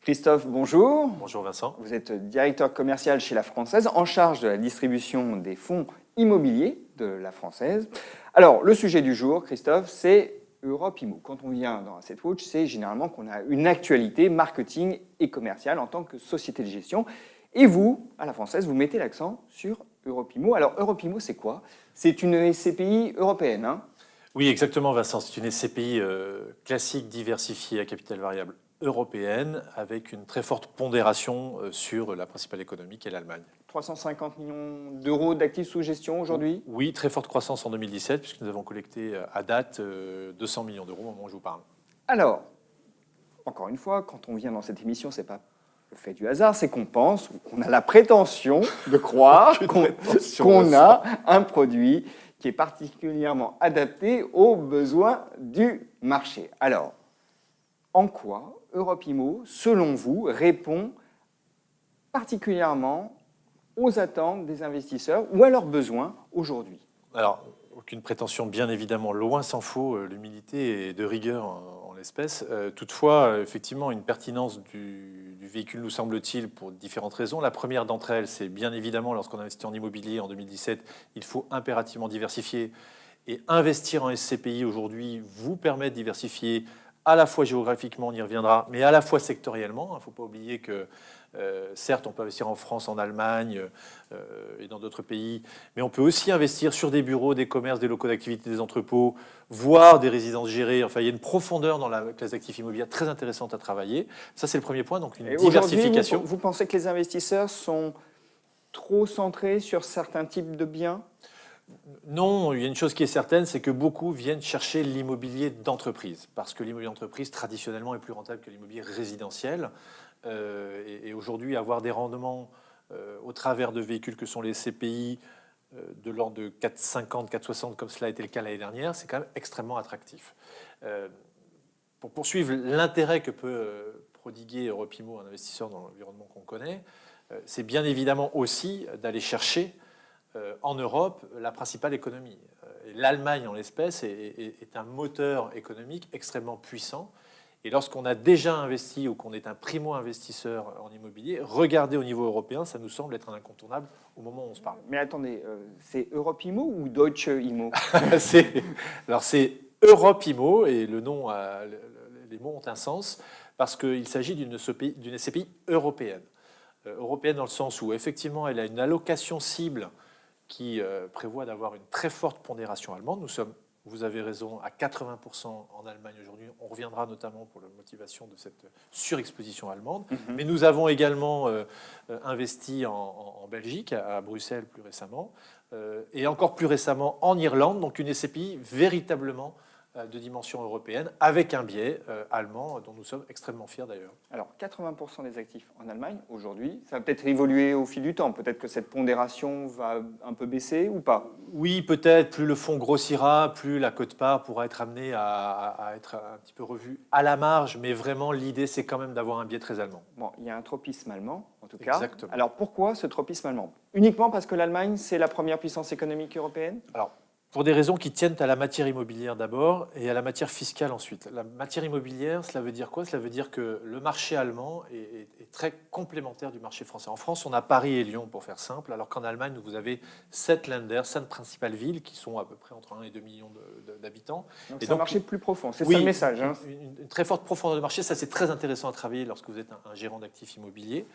Christophe, bonjour. Bonjour Vincent. Vous êtes directeur commercial chez La Française, en charge de la distribution des fonds immobiliers de La Française. Alors, le sujet du jour, Christophe, c'est Europe Immo. Quand on vient dans Asset Watch, c'est généralement qu'on a une actualité marketing et commerciale en tant que société de gestion. Et vous, à La Française, vous mettez l'accent sur Europe Immo. Alors, Europe Immo, c'est quoi? C'est une SCPI européenne, hein? Oui, exactement Vincent. C'est une SCPI classique diversifiée à capital variable européenne avec une très forte pondération sur la principale économie qui est l'Allemagne. 350 millions d'euros d'actifs sous gestion aujourd'hui? Oui, très forte croissance en 2017 puisque nous avons collecté à date 200 millions d'euros au moment où je vous parle. Alors, encore une fois, quand on vient dans cette émission, c'est pas le fait du hasard, c'est qu'on pense ou qu'on a la prétention de croire qu'on a un produit qui est particulièrement adapté aux besoins du marché. Alors, en quoi Europe Immo, selon vous, répond particulièrement aux attentes des investisseurs ou à leurs besoins aujourd'hui? Alors, aucune prétention, bien évidemment, loin s'en faut, l'humilité est de rigueur en l'espèce. Toutefois, effectivement, une pertinence du véhicule nous semble-t-il pour différentes raisons. La première d'entre elles, c'est bien évidemment, lorsqu'on investit en immobilier en 2017, il faut impérativement diversifier. Et investir en SCPI aujourd'hui vous permet de diversifier à la fois géographiquement, on y reviendra, mais à la fois sectoriellement. Il ne faut pas oublier que, certes, on peut investir en France, en Allemagne et dans d'autres pays, mais on peut aussi investir sur des bureaux, des commerces, des locaux d'activité, des entrepôts, voire des résidences gérées. Enfin, il y a une profondeur dans la classe d'actifs immobiliers très intéressante à travailler. Ça, c'est le premier point, donc une diversification. Vous pensez que les investisseurs sont trop centrés sur certains types de biens? Non, il y a une chose qui est certaine, c'est que beaucoup viennent chercher l'immobilier d'entreprise, parce que l'immobilier d'entreprise, traditionnellement, est plus rentable que l'immobilier résidentiel. Et aujourd'hui, avoir des rendements au travers de véhicules que sont les CPI de l'ordre de 4,50, 4,60, comme cela a été le cas l'année dernière, c'est quand même extrêmement attractif. Pour poursuivre l'intérêt que peut prodiguer Europe Immo à un investisseur dans l'environnement qu'on connaît, c'est bien évidemment aussi d'aller chercher en Europe la principale économie. L'Allemagne, en l'espèce, est un moteur économique extrêmement puissant. Et lorsqu'on a déjà investi ou qu'on est un primo-investisseur en immobilier, regarder au niveau européen, ça nous semble être un incontournable au moment où on se parle. Mais attendez, c'est Europe Immo ou Deutsche Immo? Alors c'est Europe Immo et le nom, les mots ont un sens parce qu'il s'agit d'une SCPI européenne. Européenne dans le sens où effectivement elle a une allocation cible qui prévoit d'avoir une très forte pondération allemande. Nous sommes, vous avez raison, à 80% en Allemagne aujourd'hui. On reviendra notamment pour la motivation de cette surexposition allemande. Mais nous avons également investi en Belgique, à Bruxelles plus récemment, et encore plus récemment en Irlande, donc une SCPI véritablement de dimension européenne, avec un biais allemand, dont nous sommes extrêmement fiers d'ailleurs. Alors, 80% des actifs en Allemagne, aujourd'hui, ça va peut-être évoluer au fil du temps. Peut-être que cette pondération va un peu baisser ou pas? Oui, peut-être. Plus le fonds grossira, plus la quote-part pourra être amenée à être un petit peu revue à la marge. Mais vraiment, l'idée, c'est quand même d'avoir un biais très allemand. Bon, il y a un tropisme allemand, en tout cas. Exactement. Alors, pourquoi ce tropisme allemand? Uniquement parce que l'Allemagne, c'est la première puissance économique européenne? Alors, pour des raisons qui tiennent à la matière immobilière d'abord et à la matière fiscale ensuite. La matière immobilière, cela veut dire quoi? Cela veut dire que le marché allemand est très complémentaire du marché français. En France, on a Paris et Lyon, pour faire simple, alors qu'en Allemagne, vous avez 7 Länder, 7 principales villes qui sont à peu près entre 1 et 2 millions d'habitants. Donc, c'est un marché plus profond, c'est ça le message. Hein. Une très forte profondeur de marché, ça c'est très intéressant à travailler lorsque vous êtes un gérant d'actifs immobiliers.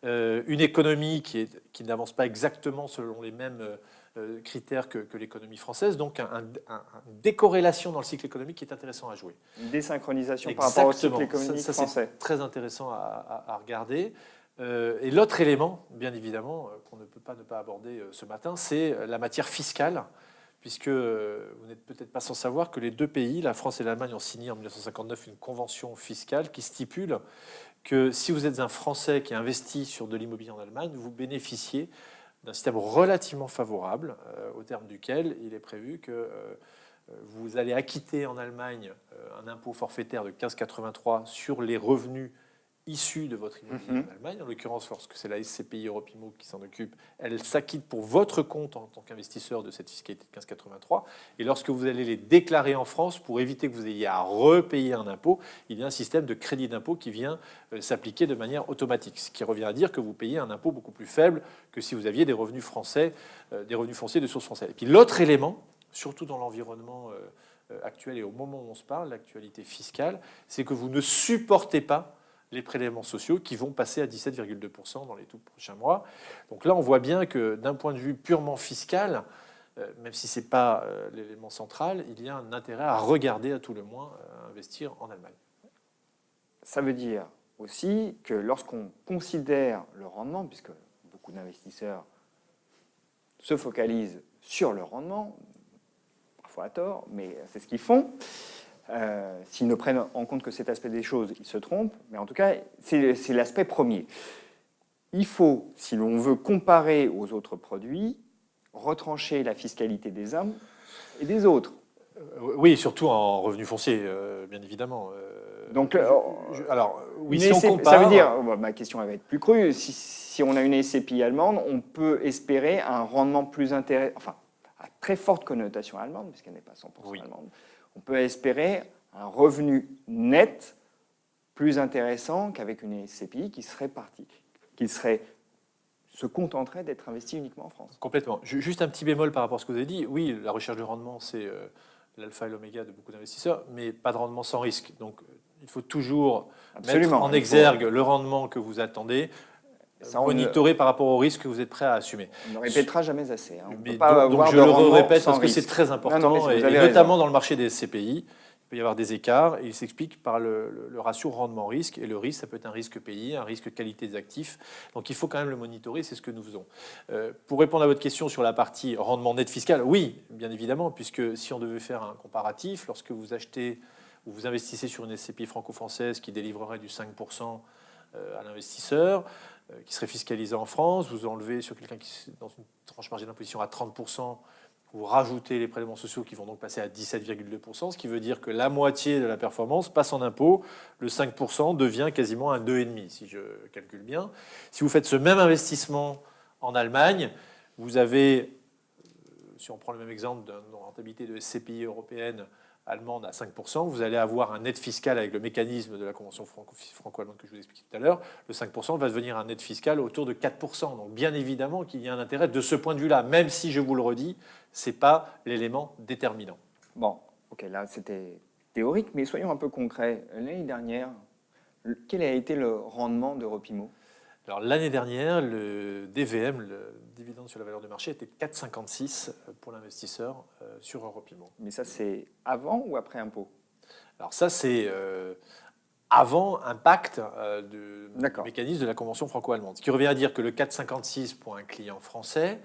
Une économie qui n'avance pas exactement selon les mêmes critères que l'économie française, donc une décorrélation dans le cycle économique qui est intéressant à jouer. Une désynchronisation par rapport au cycle économique français. C'est très intéressant à regarder. Et l'autre élément, bien évidemment, qu'on ne peut pas ne pas aborder ce matin, c'est la matière fiscale, puisque vous n'êtes peut-être pas sans savoir que les deux pays, la France et l'Allemagne, ont signé en 1959 une convention fiscale qui stipule que si vous êtes un Français qui investit sur de l'immobilier en Allemagne, vous bénéficiez d'un système relativement favorable, au terme duquel il est prévu que vous allez acquitter en Allemagne un impôt forfaitaire de 15,83 sur les revenus issu de votre immobilier en Allemagne. En l'occurrence, lorsque c'est la SCPI Europe Immo qui s'en occupe, elle s'acquitte pour votre compte en tant qu'investisseur de cette fiscalité de 1583. Et lorsque vous allez les déclarer en France, pour éviter que vous ayez à repayer un impôt, il y a un système de crédit d'impôt qui vient s'appliquer de manière automatique, ce qui revient à dire que vous payez un impôt beaucoup plus faible que si vous aviez des revenus français, des revenus fonciers de source française. Et puis l'autre élément, surtout dans l'environnement actuel et au moment où on se parle, l'actualité fiscale, c'est que vous ne supportez pas les prélèvements sociaux qui vont passer à 17,2% dans les tout prochains mois. Donc là, on voit bien que d'un point de vue purement fiscal, même si ce n'est pas l'élément central, il y a un intérêt à regarder à tout le moins à investir en Allemagne. Ça veut dire aussi que lorsqu'on considère le rendement, puisque beaucoup d'investisseurs se focalisent sur le rendement, parfois à tort, mais c'est ce qu'ils font, s'ils ne prennent en compte que cet aspect des choses, ils se trompent, mais en tout cas, c'est l'aspect premier. Il faut, si l'on veut comparer aux autres produits, retrancher la fiscalité des uns et des autres. Oui, surtout en revenus fonciers, bien évidemment. Donc, alors, oui, si on compare... Ça veut dire, ma question elle va être plus crue, si on a une SCPI allemande, on peut espérer un rendement plus intéressant, enfin, à très forte connotation allemande, puisqu'elle n'est pas 100% allemande, on peut espérer un revenu net plus intéressant qu'avec une SCPI qui se contenterait d'être investie uniquement en France. Complètement. Juste un petit bémol par rapport à ce que vous avez dit. Oui, la recherche de rendement, c'est l'alpha et l'oméga de beaucoup d'investisseurs, mais pas de rendement sans risque. Donc, il faut toujours mettre en exergue le rendement que vous attendez, monitorer par rapport au risque que vous êtes prêt à assumer. On ne répétera jamais assez. On mais peut pas avoir je le répète parce que c'est très important, et notamment dans le marché des SCPI. Il peut y avoir des écarts, et il s'explique par le ratio rendement-risque. Et le risque, ça peut être un risque pays, un risque qualité des actifs. Donc il faut quand même le monitorer, c'est ce que nous faisons. Pour répondre à votre question sur la partie rendement net fiscal, oui, bien évidemment, puisque si on devait faire un comparatif, lorsque vous achetez ou vous investissez sur une SCPI franco-française qui délivrerait du 5% à l'investisseur, qui serait fiscalisé en France, vous enlevez sur quelqu'un qui est dans une tranche marginale d'imposition à 30%, vous rajoutez les prélèvements sociaux qui vont donc passer à 17,2%, ce qui veut dire que la moitié de la performance passe en impôt. Le 5% devient quasiment un 2,5, si je calcule bien. Si vous faites ce même investissement en Allemagne, vous avez, si on prend le même exemple d'une rentabilité de SCPI européenne allemande à 5%, vous allez avoir un net fiscal avec le mécanisme de la convention franco-allemande que je vous expliquais tout à l'heure. Le 5% va devenir un net fiscal autour de 4%. Donc bien évidemment qu'il y a un intérêt de ce point de vue-là, même si, je vous le redis, ce n'est pas l'élément déterminant. Bon, ok, là c'était théorique, mais soyons un peu concrets. L'année dernière, quel a été le rendement d'Europe Immo ? Alors l'année dernière, le DVM, le dividende sur la valeur de marché, était 4,56 pour l'investisseur sur Europe Immo. Mais ça, c'est avant ou après impôt ? Alors ça, c'est avant impact du mécanisme de la convention franco-allemande. Ce qui revient à dire que le 4,56 pour un client français,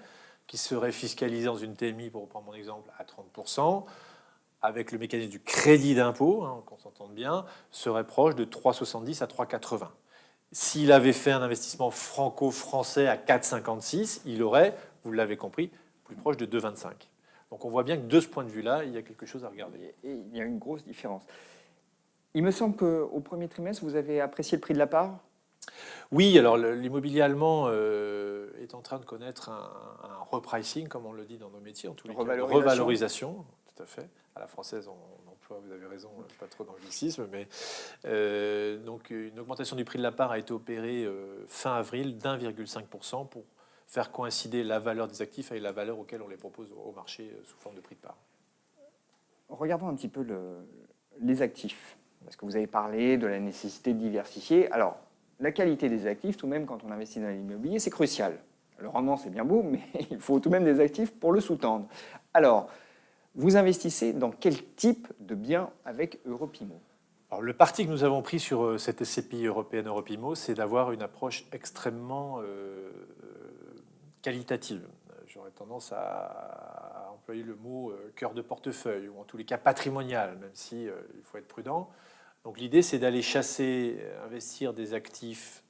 qui serait fiscalisé dans une TMI, pour reprendre mon exemple, à 30%, avec le mécanisme du crédit d'impôt, qu'on s'entende bien, serait proche de 3,70 à 3,80. S'il avait fait un investissement franco-français à 4,56, il aurait, vous l'avez compris, plus proche de 2,25. Donc on voit bien que de ce point de vue-là, il y a quelque chose à regarder. Et il y a une grosse différence. Il me semble qu'au premier trimestre, vous avez apprécié le prix de la part ? Oui, alors l'immobilier allemand est en train de connaître un repricing, comme on le dit dans nos métiers, en tous les cas, une revalorisation, tout à fait. À la française, on emploie, vous avez raison, pas trop d'anglicisme, mais donc une augmentation du prix de la part a été opérée fin avril d'1,5% pour faire coïncider la valeur des actifs avec la valeur auquel on les propose au marché sous forme de prix de part. Regardons un petit peu les actifs, parce que vous avez parlé de la nécessité de diversifier. Alors, la qualité des actifs, tout de même, quand on investit dans l'immobilier, c'est crucial. Le rendement, c'est bien beau, mais il faut tout de même des actifs pour le sous-tendre. Alors, vous investissez dans quel type de biens avec Europe Immo ? Alors, le parti que nous avons pris sur cette SCPI européenne Europe Immo, c'est d'avoir une approche extrêmement qualitative. J'aurais tendance à employer le mot cœur de portefeuille, ou en tous les cas patrimonial, même si il faut être prudent. Donc l'idée, c'est d'aller chasser, investir des actifs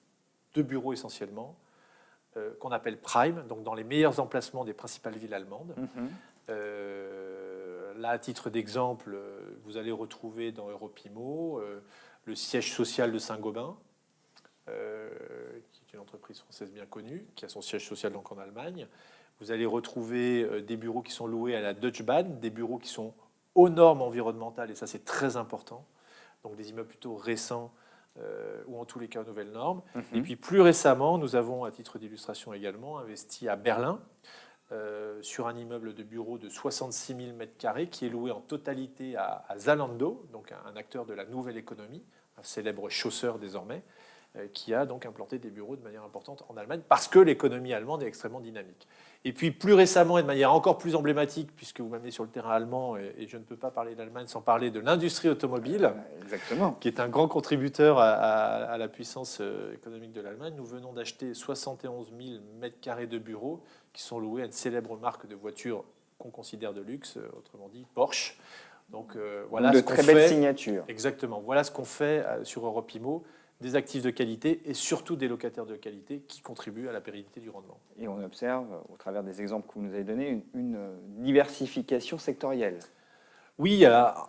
de bureaux essentiellement, qu'on appelle prime, donc dans les meilleurs emplacements des principales villes allemandes. Là, à titre d'exemple, vous allez retrouver dans Europe Immo le siège social de Saint-Gobain, qui est une entreprise française bien connue, qui a son siège social donc en Allemagne. Vous allez retrouver des bureaux qui sont loués à la Deutsche Bahn, des bureaux qui sont aux normes environnementales, et ça c'est très important, donc des immeubles plutôt récents, ou en tous les cas aux nouvelles normes. Et puis plus récemment, nous avons, à titre d'illustration également, investi à Berlin, sur un immeuble de bureaux de 66 000 m² qui est loué en totalité à Zalando, donc un acteur de la nouvelle économie, un célèbre chausseur désormais, qui a donc implanté des bureaux de manière importante en Allemagne parce que l'économie allemande est extrêmement dynamique. Et puis plus récemment et de manière encore plus emblématique, puisque vous m'amenez sur le terrain allemand et je ne peux pas parler d'Allemagne sans parler de l'industrie automobile, Exactement. qui est un grand contributeur à la puissance économique de l'Allemagne. Nous venons d'acheter 71 000 m² de bureaux qui sont loués à une célèbre marque de voitures qu'on considère de luxe, autrement dit Porsche. Donc voilà de ce qu'on très belles fait. signatures. Exactement. Voilà ce qu'on fait sur Europe Immo, des actifs de qualité et surtout des locataires de qualité qui contribuent à la pérennité du rendement. Et on observe, au travers des exemples que vous nous avez donnés, une diversification sectorielle. Oui,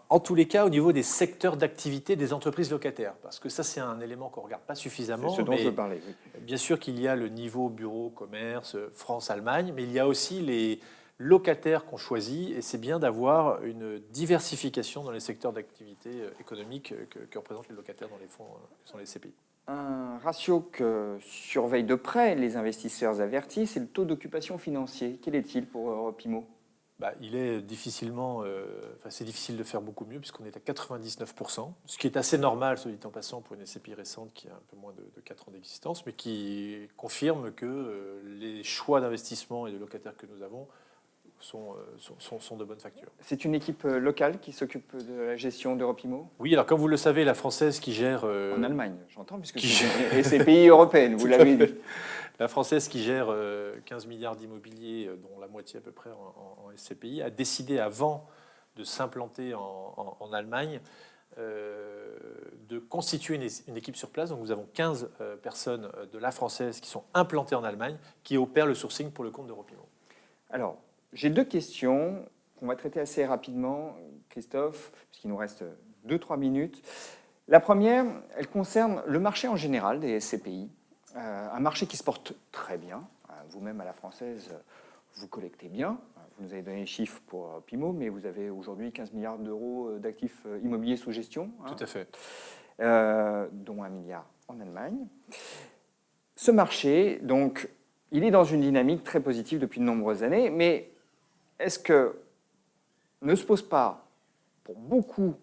en tous les cas, au niveau des secteurs d'activité des entreprises locataires, parce que ça, c'est un élément qu'on ne regarde pas suffisamment. C'est ce dont je parlais. Oui. Bien sûr qu'il y a le niveau bureau, commerce, France, Allemagne, mais il y a aussi les locataires qu'on choisit, et c'est bien d'avoir une diversification dans les secteurs d'activité économique que représentent les locataires dans les fonds, qui sont les CPI. Un ratio que surveillent de près les investisseurs avertis, c'est le taux d'occupation financier. Quel est-il pour Europe Immo ? Il est difficilement, c'est difficile de faire beaucoup mieux puisqu'on est à 99%, ce qui est assez normal, soit dit en passant, pour une SCPI récente qui a un peu moins de 4 ans d'existence, mais qui confirme que les choix d'investissement et de locataires que nous avons sont de bonne facture. C'est une équipe locale qui s'occupe de la gestion d'Europe Immo ? Oui, alors comme vous le savez, la française qui gère... En Allemagne, j'entends, puisque c'est SCPI européenne, vous l'avez dit. La française qui gère 15 milliards d'immobilier, dont la moitié à peu près en SCPI, a décidé avant de s'implanter en Allemagne de constituer une équipe sur place. Donc nous avons 15 personnes de la française qui sont implantées en Allemagne, qui opèrent le sourcing pour le compte d'Europe Immo. Alors, j'ai deux questions qu'on va traiter assez rapidement, Christophe, puisqu'il nous reste 2-3 minutes. La première, elle concerne le marché en général des SCPI. Un marché qui se porte très bien. Vous-même, à la française, vous collectez bien. Vous nous avez donné les chiffres pour Pimo, mais vous avez aujourd'hui 15 milliards d'euros d'actifs immobiliers sous gestion. Tout à fait. Dont 1 milliard en Allemagne. Ce marché, donc, il est dans une dynamique très positive depuis de nombreuses années, mais est-ce que ne se pose pas, pour beaucoup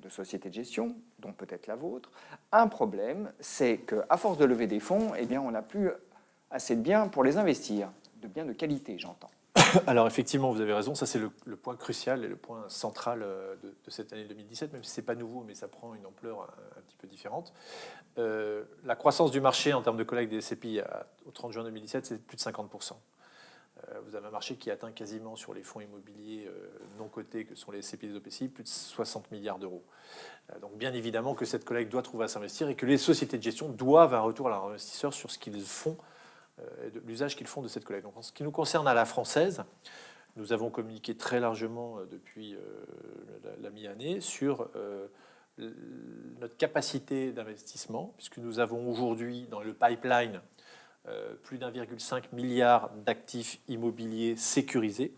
de sociétés de gestion, dont peut-être la vôtre, un problème, c'est qu'à force de lever des fonds, eh bien, on n'a plus assez de biens pour les investir, de biens de qualité, j'entends. Alors effectivement, vous avez raison, ça c'est le point crucial et le point central de cette année 2017, même si ce n'est pas nouveau, mais ça prend une ampleur un petit peu différente. La croissance du marché en termes de collecte des SCPI au 30 juin 2017, c'est plus de 50%. Vous avez un marché qui atteint quasiment sur les fonds immobiliers non cotés, que sont les SCPI des OPCI, plus de 60 milliards d'euros. Donc bien évidemment que cette collecte doit trouver à s'investir et que les sociétés de gestion doivent un retour à leurs investisseurs sur ce qu'ils font, de l'usage qu'ils font de cette collecte. Donc, en ce qui nous concerne à la française, nous avons communiqué très largement depuis la mi-année sur notre capacité d'investissement, puisque nous avons aujourd'hui dans le pipeline plus d'1,5 milliard d'actifs immobiliers sécurisés,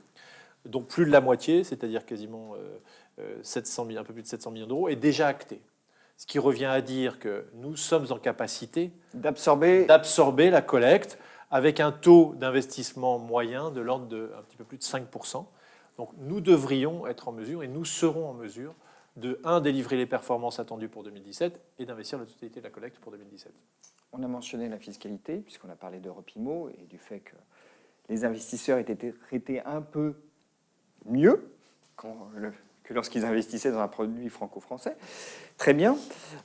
dont plus de la moitié, c'est-à-dire quasiment 700 000, un peu plus de 700 millions d'euros, est déjà acté. Ce qui revient à dire que nous sommes en capacité d'absorber la collecte avec un taux d'investissement moyen de l'ordre de un petit peu plus de 5%. Donc nous devrions être en mesure, et nous serons en mesure, de délivrer les performances attendues pour 2017 et d'investir la totalité de la collecte pour 2017. On a mentionné la fiscalité, puisqu'on a parlé d'Europe Immo et du fait que les investisseurs étaient traités un peu mieux que lorsqu'ils investissaient dans un produit franco-français. Très bien.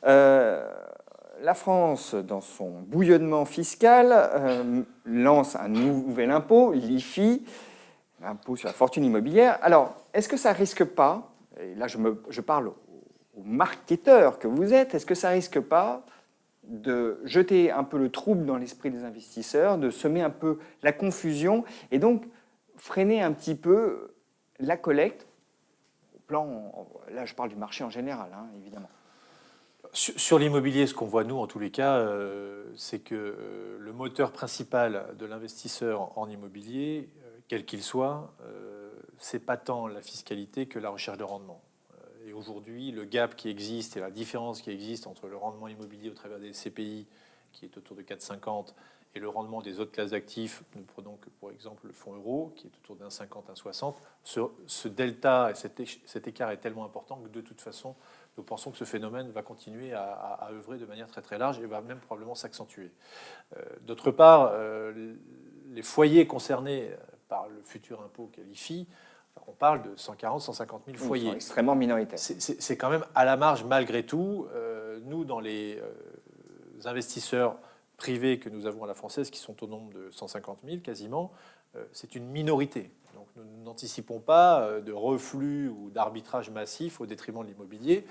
La France, dans son bouillonnement fiscal, lance un nouvel impôt, l'IFI, l'impôt sur la fortune immobilière. Alors, est-ce que ça risque pas, et là je parle aux marketeurs que vous êtes, est-ce que ça risque pas de jeter un peu le trouble dans l'esprit des investisseurs, de semer un peu la confusion et donc freiner un petit peu la collecte au plan, là je parle du marché en général, évidemment. Sur l'immobilier, ce qu'on voit, nous, en tous les cas, c'est que le moteur principal de l'investisseur en immobilier, quel qu'il soit, c'est pas tant la fiscalité que la recherche de rendement. Et aujourd'hui, le gap qui existe et la différence qui existe entre le rendement immobilier au travers des SCPI, qui est autour de 4,50, et le rendement des autres classes d'actifs, nous prenons que pour exemple le fonds euro, qui est autour d'un 50, un 60, ce delta et cet écart est tellement important que de toute façon, nous pensons que ce phénomène va continuer à œuvrer de manière très très large et va même probablement s'accentuer. D'autre part, les foyers concernés par le futur impôt qualifie, on parle de 140, 150 000 foyers. Ils sont extrêmement minoritaires. C'est quand même à la marge malgré tout. Nous, dans les investisseurs privés que nous avons à la française, qui sont au nombre de 150 000 quasiment, c'est une minorité. Donc nous n'anticipons pas de reflux ou d'arbitrage massif au détriment de l'immobilier,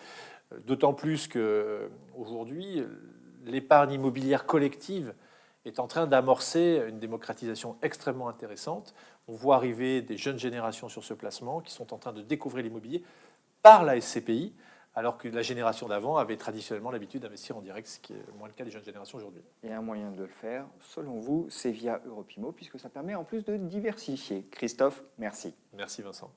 d'autant plus qu'aujourd'hui, l'épargne immobilière collective est en train d'amorcer une démocratisation extrêmement intéressante. On voit arriver des jeunes générations sur ce placement qui sont en train de découvrir l'immobilier par la SCPI, alors que la génération d'avant avait traditionnellement l'habitude d'investir en direct, ce qui est moins le cas des jeunes générations aujourd'hui. Et un moyen de le faire, selon vous, c'est via Europimo, puisque ça permet en plus de diversifier. Christophe, merci. Merci Vincent.